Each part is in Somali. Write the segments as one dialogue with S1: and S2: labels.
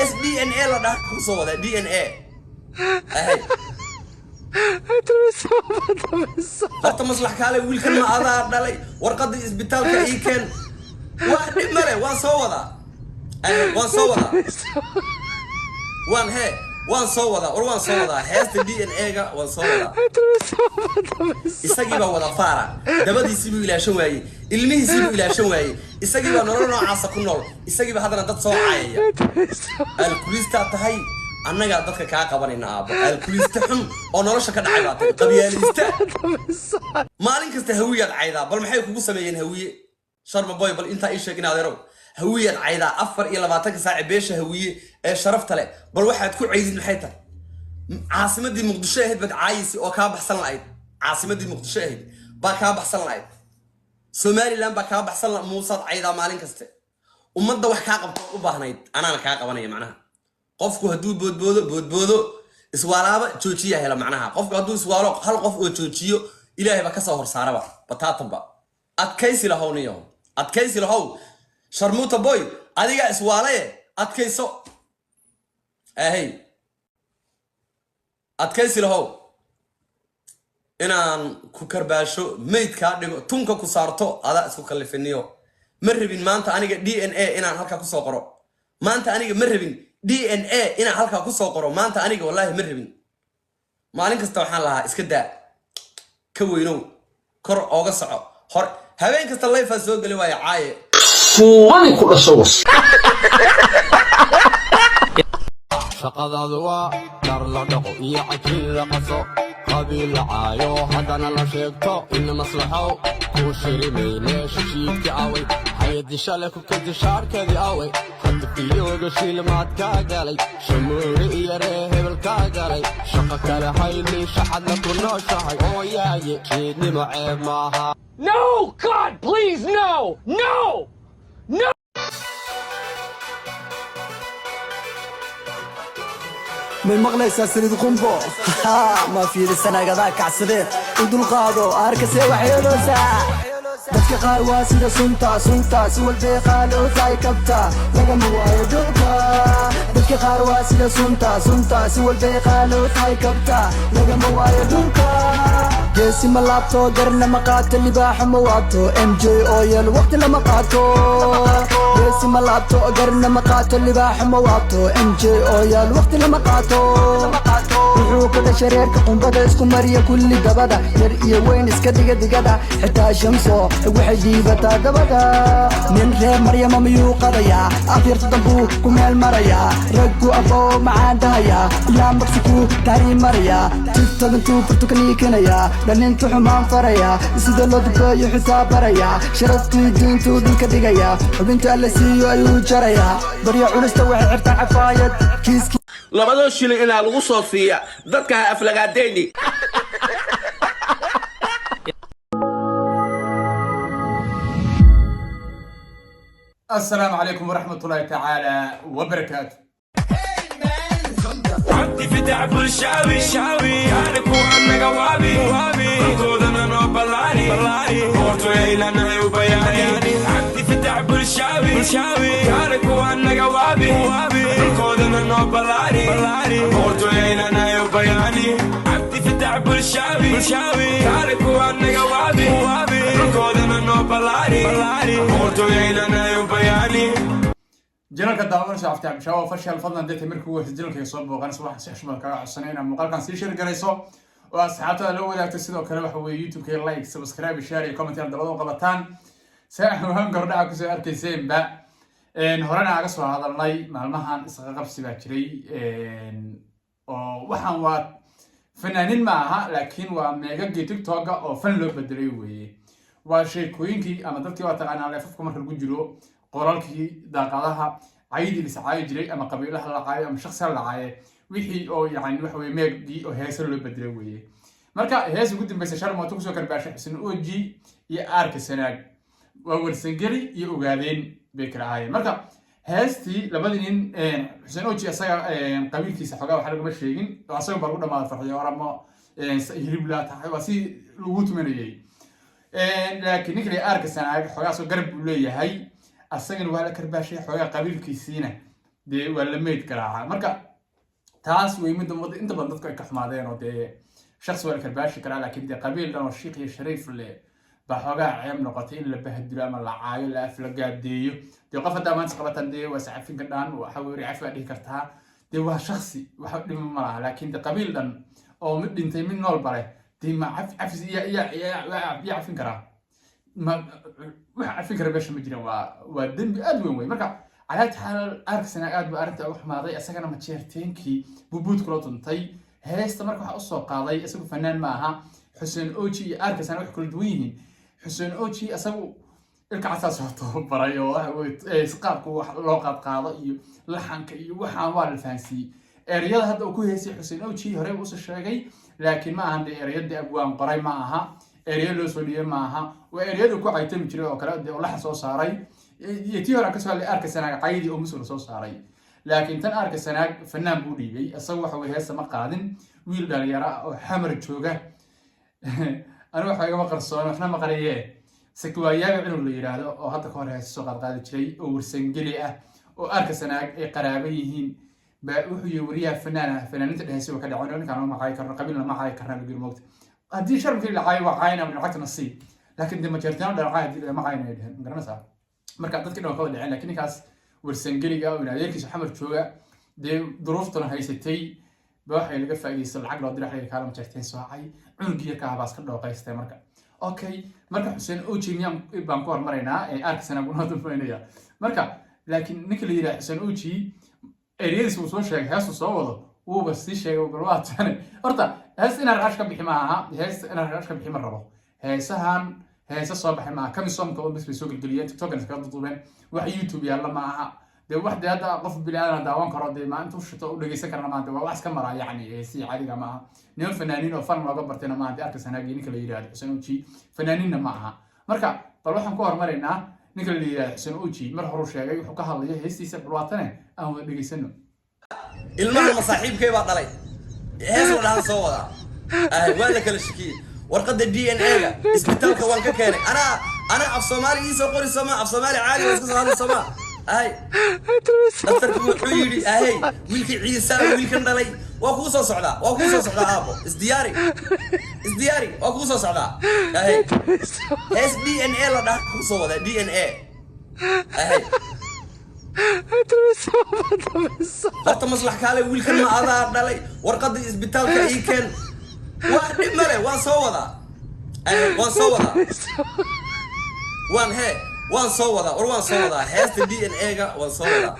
S1: hees DNA la dhaha ku soo wada DNA ahay horta maslax kaale wiilkan ma adaa dhalay warqada isbitaalka ii keen waa dhib male waan soo wada waan soo wada heesta DNA-ga waan soo wada isagii baa wada faara dabadiisii buu ilaashan waayey ilmihiisii buu ilaashan waayey isagii baa nolol noocaasa ku nool isagii baa haddana dad soo caayaya alkuliistaa tahay annagaa dadka kaa qabanayna aabbo alkuliista xun oo nolosha ka dhacay baa tahay qabyaalista maalin kasta hawiyaad caydaa bal maxay kugu sameeyeen hawiye sharma boy bal intaa ii sheeg in adeerow hawiyaad caydaa 24 saac beesha hawiye ee sharafta leh bal waxaad ku caydid maxay tahay caasimadii muqdisho ahayd bad caayisi oo ka baxsan lahayd caasimadii muqdisho ahayd baa ka baxsan lahayd Somaliland baa ka baxsan la muusaad caydaa maalin kasta ummadda wax ka qabto u baahnayd anaana ka qabanaya macnaha qofku haduu boodboodo iswaalaaba joojiya hela macnaha qofku haduu iswaalo hal qof oo joojiyo ilaahay ba ka soo horsaaraba bataatanba adkaysi lahow sharmuuta boy adiga iswaalaye adkayso ahay adkaysi lahow inaan ku karbaasho meydka dhigo tunka ku saarto ada isku kalifiniyo ma rabin maanta aniga DNA inaan halka ku soo qoro maanta aniga ma rabin DNA inaan halka ku soo qoro maanta aniga wallahi ma rabin maalin kasta waxaan lahaa iska daa ka weynow kor ooga soco hor habeen kasta live soo gali waaya caaye kuwani ku dhasho
S2: shaqadaadu waa dar la dhaqo iyo cajiin la qaso qabiil la caayo haddana la sheegto in maslaxow kuu shirimayne shishiidka away hayadi shale ku kadi shaarkeedii away hadafiyooga shilmaad kaa galay shamuuri iyo ree hebel kaa galay shaqa kale hayni shaxadna ku nooshahay oo yaaye jiidnimo ceeb maaha
S3: No, God, please, no!
S4: من مغليسة سريد قنبو ما في السنة قضاء كعسدين ودول قادو أركسي وحيلوسا dadka qaar waa sida sunta si walbay qaalo tahay kabta laga muwaayo dhulka dadka qaar waa sida sunta si walbay qaalo tahay kabta laga muwaayo dhulka geesi ma laabto garna ma qaato libaaxa ma waato MJ oil waqti lama qaato geesi ma laabto garna ma qaato libaaxa ma waato MJ oil waqti lama qaato wuxuu ka dhashay reerka qumbada isku mariya kulli dabada yar iyo weyn iska digada xitaa shamso waxay jiibataa dabada nin reer maryama miyuu qadayaa afyarta dambuu ku meel marayaa raggu aboo macaan dhahayaa ilaa maqsiku taari marayaa tiktok intuu furtukaniikinayaa dhanintu xumaan farayaa sida loo dubeeyo xisaab barayaa sharaftii diintuu dhulka dhigayaa xubinta alla siiyo ayuu jarayaa barya culista waxay xirtaan cafaayad kiiski
S1: labadoo shilin inaa lagu soo siiya dadka aflagaadeeni
S5: السلام عليكم ورحمة الله تعالى وبركاته.
S6: عندي في تعب الشاوي كانك وانا قوابي خذنا نوبلاني قلتوا ليلنا وبياني عندي في تعب الشاوي كانك وانا قوابي خذنا نوبلاني قلتوا ليلنا وبياني عندي في تعب الشاوي كانك وانا قوابي خذنا نوبلاني قلتوا ليلنا وبياني
S5: جنرالك داون شافت عم شاو فشل فضلا ديت مركو جنرالك يصوب وغان صباح سيحشمل كا عسنين مقال كان سي شير غريسو واصحابته لو وداغت سيدو كله waxa way youtube ka like subscribe share iyo comment aan dabado qabataan saax waxaan gordhaca ku soo arkayseen ba horena aga soo hadalnay maalmahan isqa qabsi baa jiray oo waxaan waa fanaanin ma aha laakiin waa mega tiktok oo fan loo bedelay weeye waa sheekooyinkii ama dadkii waa taqaanaa leefafka marka lagu jiro qoraalkii daaqadaha caydii liscaayo jiray ama qabiilaha la caayo ama shakhsiga la caayo wixii oo yani waxa weeye meegii oo heesa loo bedelay weeye marka hees ugu dambeysay sharma oo ku soo karbaashay xuseen oji iyo aarka sanaag waa warsangeli iyo ogaadeen bay kala ahaayeen marka heestii labadii nin xuseen oji asaga qabiilkiisa xogaa waxa laguma sheegin asaga baa lagu dhamaaday farxiyo oramo hiribla tahay waa si lagu tumanayay laakiin ninkii aarka sanaag xogaa soo garab u leeyahay asagana waa la karbaashay xogaa qabiilkiisiina dee waa la meyd garaaca marka taas way mid inta badan dadku ay ka xumaadeen oo dee shakhsi waa la karbaashi karaa laakiin dee qabiil dhan oo shiikh iyo shariif leh baa xoogaa ceeb noqotay in la bahdilo ama la caayo la af la gaadeeyo dee qof haddaa maanta qabatan dee waa sacafin ka dhaan waxa weeri cafi baa dhihi kartaa dee waa shakhsi waxa dhima ma laha laakiin dee qabiil dhan oo mid dhintay mid nool bare dee ma cafis yaa cafin karaa ma waxa cafin kara meesha ma jiraan waa dembi aad weyn wey marka على حال أرسنال قاعد بأرنت أروح ماضي أسجنا متشيرتين كي ببوت كلاتون طي هاستمر كح أصلا قاضي أسوي فنان معها حسين أوتشي أرسنال وح كل دويني حسين أوتشي أسوي الكعسة صوته برايو وإسقاط لقط قاضي لحن كي وحوار الفانسي الرياض هذا أكو هسي حسين أوتشي هرب وصل الشاقي لكن ما عندي الرياض دي أبوان براي معها الرياض لوسوليه معها والرياض أكو عيتم تجري وكلا دي ولا حصو صاري يتيهر كسر أركسناج عيدي أو مسؤول صاري لكن تن أركسناج فنان بودي أصوح وهي ما قادن ويل داريرا حمر تشوجه أنا وحاجة ما قرصان إحنا ما قريه سكوايا بينو اللي يراده أو حتى كونه السوق قاعد شيء أو سنجلية أو أركسناج قرابيهين بروح يوريها فنانة تدهسوا كده عنا كانوا معاي كنا قبلنا معاي كنا بيجي الموت هدي شرم في العاي وعاينا من عقد نصيب لكن دم جرتنا ده العاي معاي نيده قرنا صح marka dadkii dhan kala dhaceen laakiin kaas warsangeliga oo adeerkiisa xamar jooga de duruuftuna haysatay waxay laga faa'iideystay lacag loo diray xiriir kaalmo jarteen soocay cunugii ka habaas ka dhooqaystay marka okay marka Xuseen Oji baan ku hormaraynaa ee Arsenal ugu noqonaya marka laakiin ninka la yiraahdo Xuseen Oji ereyadiis uu soo sheegay heesu soo wado uu bas si sheegay balwaatan horta hees in rash ka bixi maaha hees in rash ka bixi ma rabo heesahan هسه صباح ما كم يصوم كون بس بيسوق الجليات تيك توك نسكت طوبين وحي يوتيوب يلا معها ده واحد هذا قف بلاد داوان كرد ما أنتم شتوا ولا جيسك أنا ما أنت واحد كاميرا يعني سي عادي معها نيل فنانين وفن ما قبرتنا ما أنت أركز هنا جيني كل يراد حسين أوتشي فنانين معها مركا طلعوا حنكوهر مرينا نيكل اللي يراد حسين أوتشي مر هروش جاي وحكاها اللي هي سيسب الوطنة أو بيجيسنو
S1: المهم مصاحب كيف عطلي هذا ولا صوّا وين كل الشكيل ورقد الدي ان اي اسبتالك وان ككيني انا عف صومالي يسو قوري سما عف صومالي عادي واسكو هذا السما هاي دكتور وحيري هاي ويلكي عيسى ويلكن دلي واكو سو سودا ابو اسدياري واكو سو سودا هاي اس دي ان اي لا دا كو سو ودا دي ان اي هاي horta maslax kaale wiilkan ma adaa dhalay warqadii isbitaalka ii keen waa dhib male waan soo wadaa waan soo wadaa heesta DNA-ga waan soo wadaa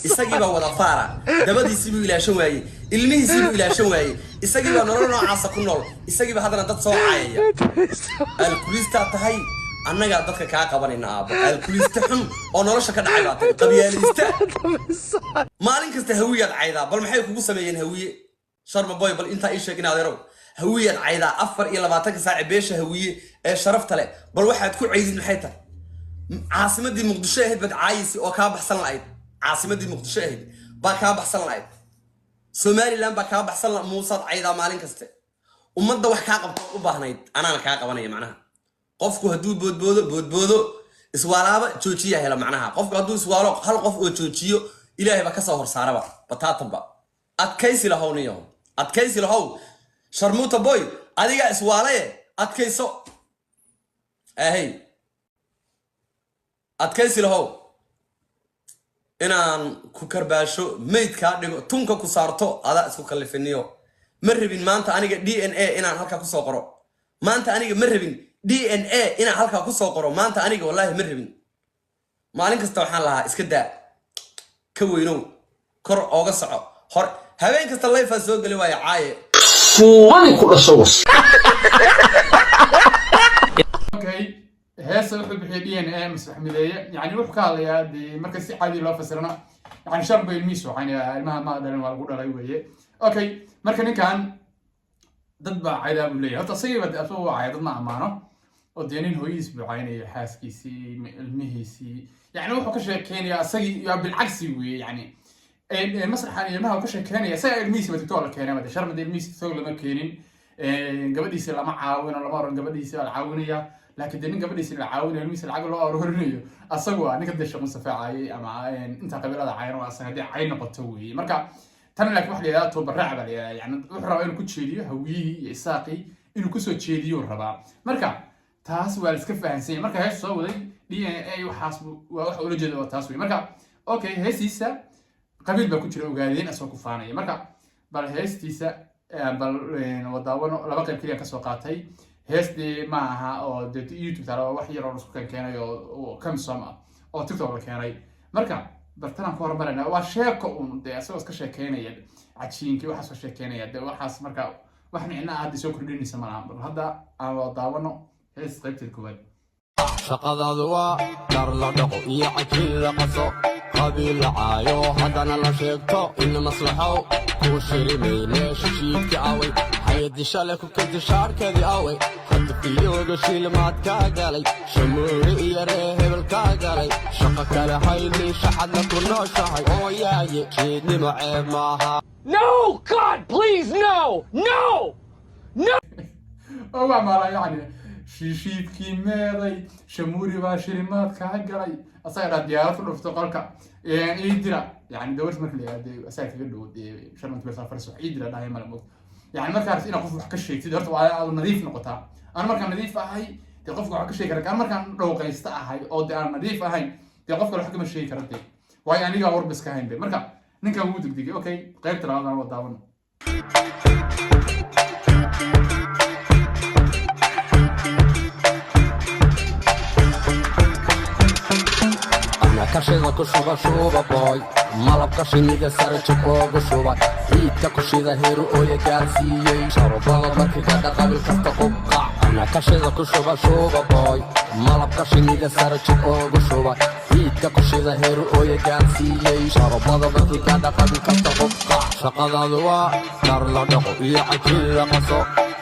S1: isagii baa wada faara dabadiisii buu ilaashan waayey ilmihiisii buu ilaashan waayey isagii baa nolol noocaasa ku nool isagii baa haddana dad soo caayaya alkulistaa tahay annaga dadka kaa qabanayna aabo alkulista xun oo nolosha ka dhacay baatay qabyaalista maalin kasta hawiyaad caydaa bal maxay kugu sameeyeen hawiye sharma boy bal inta ay sheegin adeero hawiyaad caydaa 24 saac beesha hawiye ee sharafta leh bal waxaad ku caydid maxay tahay caasimadii muqdisho ahayd bad caayisi oo ka baxsan lahayd caasimadii muqdisho ahayd baa ka baxsan lahayd Somaliland baa ka baxsan la muusad caydaa maalin kasta ummadda wax ka qabto u baahnayd anana ka qabanaya macnaha qofku haduu boodboodo iswaalaaba joojiya hela macnaha qofku haduu iswaalo hal qof oo joojiyo ilaahay ba ka soo horsaaraba bataatanba adkaysi lahow sharmuuta boy adiga iswaalaye adkayso adkaysi lahow inaan ku karbaasho meydka dhigo tunka ku saarto ada isku kallifiniyo ma rabin maanta aniga DNA inaan halka ku soo qoro maanta aniga ma rabin DNA ina halka ku soo qoro maanta aniga wallahi ma rabin maalin kasta waxaan lahaa iska daa ka weynow kor ooga soco hor habeen kasta live soo gali way caaye
S3: kuwani ku dhashawas
S5: okay heesa wuxuu bixiyay DNA masxamideeye yani wuxuu ka hadlayaa marka si caadi loo fasirana yani sharba ilmiisu waxaan ilmaha ma dhalan waa lagu dhalay weeye okay marka ninkan dad baa caydaa buu leeyahay horta sayba asoo waa dad ma amaano oo deenin hooyis buu caynaya xaaskiisii ilmihiisii yani wuxuu ka sheekeynaya asagii iyo bilcagsi weeye yani masraxan ilmaha ka sheekeynaya say ilmihiisii ba tiktok la keenay ma sharmada ilmihiisii soo lama keenin gabadhiisii lama caawino lama oran gabadhiisii la caawinaya laakiin de nin gabadhiisa la caawinayo ilmihiisa lacag loo aruurinayo asagu ninka de shaqo safaacayay ama inta qabiilada cayno asaga hadii cay noqoto weeye marka tan laakiin wax la yiraahdo tababaraac baa la yiraahdaa yani wuxuu rabaa inuu ku jeediyo hawiyihii iyo isaaqii inuu kusoo jeediyo rabaa marka taas waa la iska fahansan marka hees soo waday DNA waxaas waa wax ula jeedo taas weeye marka okay heesiisa qabiil baa ku jira ogaadeen asoo ku faanaya marka bal heestiisa bal wadaawano laba qayb kaliya ka soo qaatay heestii ma aha oo YouTube taalo wax yar oo isku keenay oo kamsom oo TikTok la keenay marka bartana ku hormarana waa sheeko de asoo iska sheekeynaya cajiinkii waxa soo sheekeynaya de waxaas marka waxna ina aad soo kordhinaysa malaha bal hadda aan wadaawano hees qaybteed koowaad
S2: shaqadaadu waa dar la dhaqo iyo cajiin la qaso qabiil la caayo haddana la sheegto in maslaxow kuu shirimayne shishiidka away hayadi shale ku kadib shaarkeedii away hadafiyooga shilmaad kaa galay shamuuri iyo ree hebel kaa galay shaqa kale hayli shaxadna ku nooshahay oo yaaye jeednimo ceeb maaha
S3: No, God, please, no! No!
S5: waa mala yani shishiidkii meeday shamuuri baa shilimaad kaa galay asaga diyaarad ku dhufto qolka ii dira yani dawlad marka la yiraahdo asaga kaga dhow sharman tuba safar soo ii dira dhahay mala moog يعني markaas ina qof wax ka sheegtid horta waa aad nadiif noqotaa aan markaan nadiif ahay de qofka wax ka sheegi kara aan markaan dhowqaysta ahay oo de aan nadiif ahayn de qofka wax kama sheegi kara de way aniga warbis ka hayn marka ninka uu degdegay okay qaybta labaad aan wadaawan
S2: kashida ku shuba shuba boy malabka shinida sare jikooga shuba hiidka ku shida heeru ooya gaarsiiyey sharubada markii kada qabil kasta qubqa ana kashida ku shuba shuba boy malabka shinida sare jikooga shuba hiidka ku shida heeru ooya gaarsiiyey sharubada markii kada qabil kasta qubqa shaqadaadu waa dar la dhaqo iyo cajiin la qaso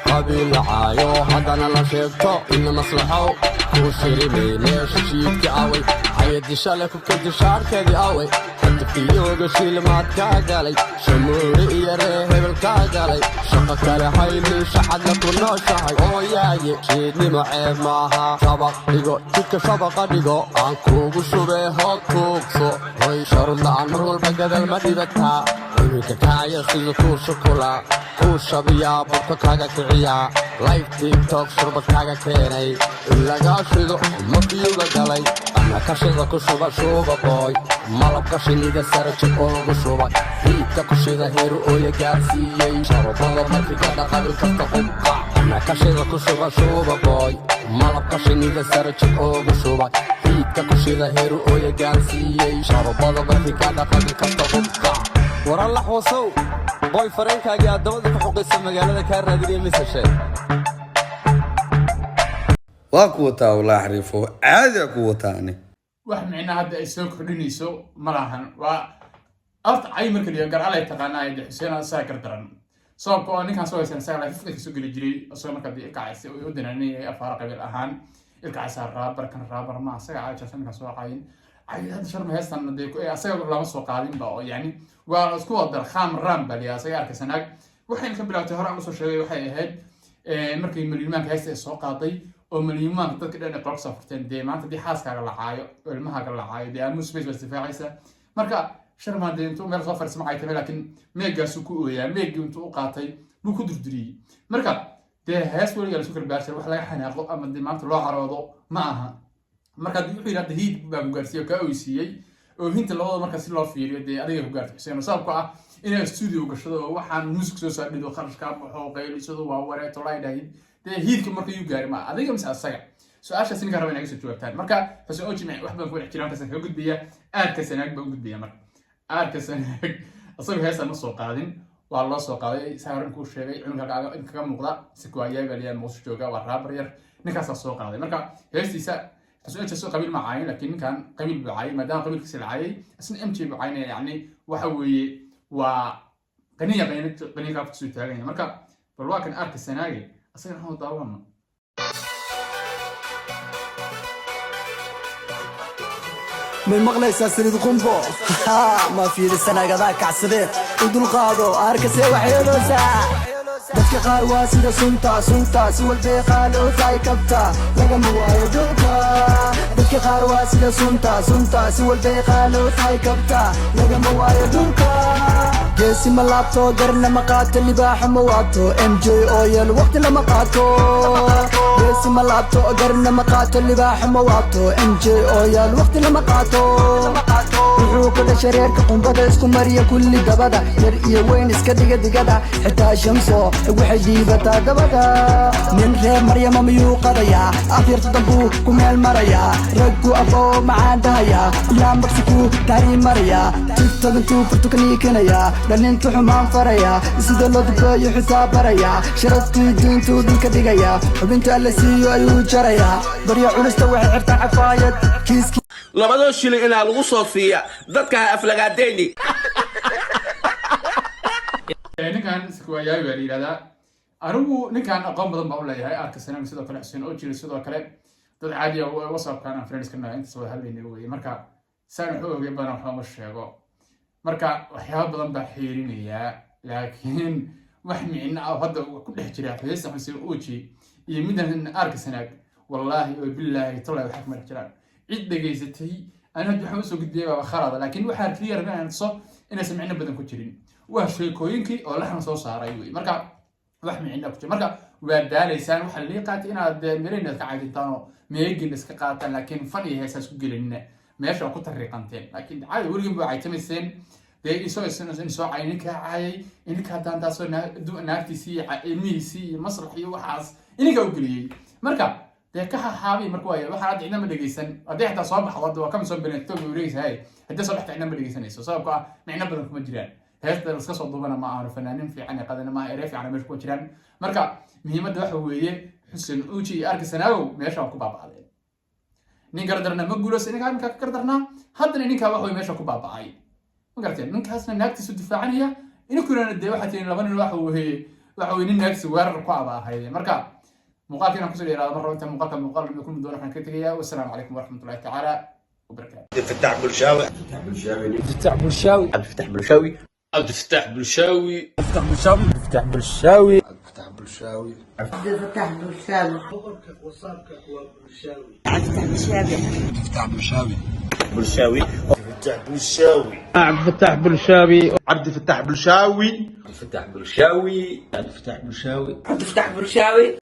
S2: qabiil la caayo haddana la sheegto in maslaxow kuu shirimayne shishiidka away hayadi shale ku kadib shaarkeedii away hadafiyooga shilmaad kaa galay shamuuri iyo ree hebel kaa galay shaqa kale hayli shaxadna ku nooshahay oo yaaye jeednimo ceeb maaha shabaq dhigo jidka shabaqa dhigo aan kuugu shubee hood tuugso hoy sharud la'aan mar walba gadal ma dhibataa iminka kaaya sida kuu shukulaa kuu shabiyaa burka kaaga kiciyaa live tiktok shurbad kaaga keenay in lagaa shido mafiyuga galay ana kashida ku shuba shuba boy malabka shinida sare jikooga shuba hiidka ku shida heeru ooya gaarsiiyey sharubada markii kada qabil kasta qubqa ana kashida ku shuba shuba boy malabka shinida sare jikooga shuba hiidka ku shida heeru ooya gaarsiiyey sharubada markii kada qabil kasta qubqa waran la xoosow boy fareenkaagii addamada ku xuqaysa magaalada kaa raadinaya misashe
S1: waa ku wataa walaa xariifo caadi ku wataani
S5: wax micna hadda ay soo kordhinayso malahan waa afta ay marka la gar alay taqaanaa ee Xuseen asaa gardaran sababtoo ninkan soo haysan sagal afka soo gali jiray asoo marka ay kacaysi oo dananay afaar qabil ahaan ilkaas raabar ma asaga caajasan ka soo cayin ay hadda sharma heestan de asaga lama soo qaadin ba oo yani waa isku wadar kham ram bali asaga arkasanaag waxay ka bilaawtay hore aan soo sheegay waxay ahayd markii milyan heesta soo qaaday oo milyan dadka dhan qof safarteen de maanta di xaaskaaga la caayo ilmahaaga la caayo de aanu space wastifaacaysa marka sharma de intuu meel soo farsamo ay tahay laakiin meegaas ku ooyaa meegi intuu u qaatay buu ku durduriyay marka de hees waliga la soo kala baashay wax laga xanaaqo ama de maanta loo caroodo ma aha marka wuxuu yiraahdaa hiid baa gaarsiyo ka oysiiyay oo hinta labada marka si loo fiiriyo de adiga ku gaartay Xuseen sababka ah inay studio gashado waxaan music soo saardhido kharashka wuxuu qaylisado waa wareeto laaydahay de hiidka marka uu gaari ma adiga mis asaga su'aashaas ninka raba inaga soo jawaabtaan marka Xuseen oo jimci wax baan ku xiraan ka ka gudbiya aadka sanaag baan gudbiya marka aadka sanaag asaga heesa ma soo qaadin waa loo soo qaaday saaran ku sheegay cunugaaga in kaga muuqda si ku ayay baliyan muus jooga waa raabar yar ninkaas soo qaaday marka heestiisa Xuseen soo qabiil ma caayay laakiin kan qabiil baay maadaama qabiilkiisa la caayay asna MJ baayna yani waxa weeye waa qaniya ka soo taagay marka bal waa kan arka sanaage asaga waxaan daawana
S4: من مغليسا سريد قنبو ما في السنة قضاء كعسدين ودول قادو أركسي وحيلوسا dadka qaar waa sida sunta si walbay qaaloo tahay kabta lagama waayo dhulka dadka qaar waa sida sunta si walbay qaaloo tahay kabta lagama waayo dhulka geesi ma laabto garna ma qaato libaaxa ma waato MJ Oil waqti lama qaato geesi ma laabto garna ma qaato libaaxa ma waato MJ Oil waqti lama qaato wuxuu ku dhashay reerka qumbada isku mariya kulli dabada yar iyo weyn iska dhiga digada xitaa shamso waxay diibataa dabada nin reer maryama miyuu qadayaa akhirta dambuu ku meel marayaa raggu afoo macaan dhahayaa ilaa maqsiku tarii marayaa tigtog intuu furtukaniikinayaa dhalintu xumaan farayaa sida loo dubeeyo xisaab barayaa sharaftii diintuu dhulka dhigayaa xubinta alla siiyo ayuu jarayaa baryo culista waxay xirtaa cafaayad kiiski
S7: labadoo shilin inaa lagu soo siiya dadka ha aflagaadeyni
S5: ninkan Squayaay baa yiraahdaa anigu ninkan aqoon badan baa u leeyahay Arsenal sidoo kale Xuseen oo jira sidoo kale dad caadi ah oo WhatsApp-kan aan friends kana inta soo hadlaynay weeye marka saan wuxuu ogeey bana waxa uu sheego marka waxyaabo badan baa xiirinaya laakiin wax micna ah hadda ku dhex jira Xuseen oo iyo midan Arsenal wallahi oo billahi tallaahi waxa ma jiraan cid dhageysatay ana waxaan soo gudbiyay waa kharada laakiin waxa clear inaan soo inay samicna badan ku jirin waa sheekooyinkii oo la soo saaray weey marka wax micna ku jira marka waa daaleysaan waxa la qaatay inaad meelina ka caadintaan oo meegin iska qaataan laakiin fan iyo heesaas ku gelinna meesha ku tariiqanteen laakiin caadi weligiin baa ay tamayseen day soo caynin ka caayay in ka daantaasoo naagtiisii ilmihiisii masrax iyo waxaas inaga u geliyay marka de ka haabi markuu ay waxa aad cidna ma dhageysan haddii xataa soo baxdo waa kama soo beento wareegsahay haddii soo baxta cidna ma dhageysanayso sababtoo ah micna badan kuma jiraan heesta iska soo duubana ma aanu fanaanin fiican ee qadana ma erey fiican meesha ku jiraan marka muhiimadda waxa weeye Xuseen Uji iyo Arsenal meesha ku baaba'day nin gardarna ma guulaysan ninka ka gardarna haddana ninka waxa meesha ku baaba'ay ma garteen ninkaasna naagtiisu difaacanaya inkuna de waxa tiin laba nin waxa weeye nin naagtiisu weerar ku abaahay marka مقالنا كسر إلى مرة أنت مقال يكون بدون حنا كتير والسلام عليكم ورحمة الله تعالى وبركاته.
S8: عبد الفتاح بلشاوي عبد الفتاح بلشاوي عبد الفتاح بلشاوي عبد الفتاح بلشاوي عبد الفتاح بلشاوي عبد الفتاح بلشاوي عبد الفتاح بلشاوي عبد الفتاح بلشاوي عبد الفتاح بلشاوي بلشاوي عبد الفتاح بلشاوي عبد الفتاح بلشاوي عبد الفتاح بلشاوي عبد الفتاح بلشاوي عبد الفتاح بلشاوي عبد الفتاح بلشاوي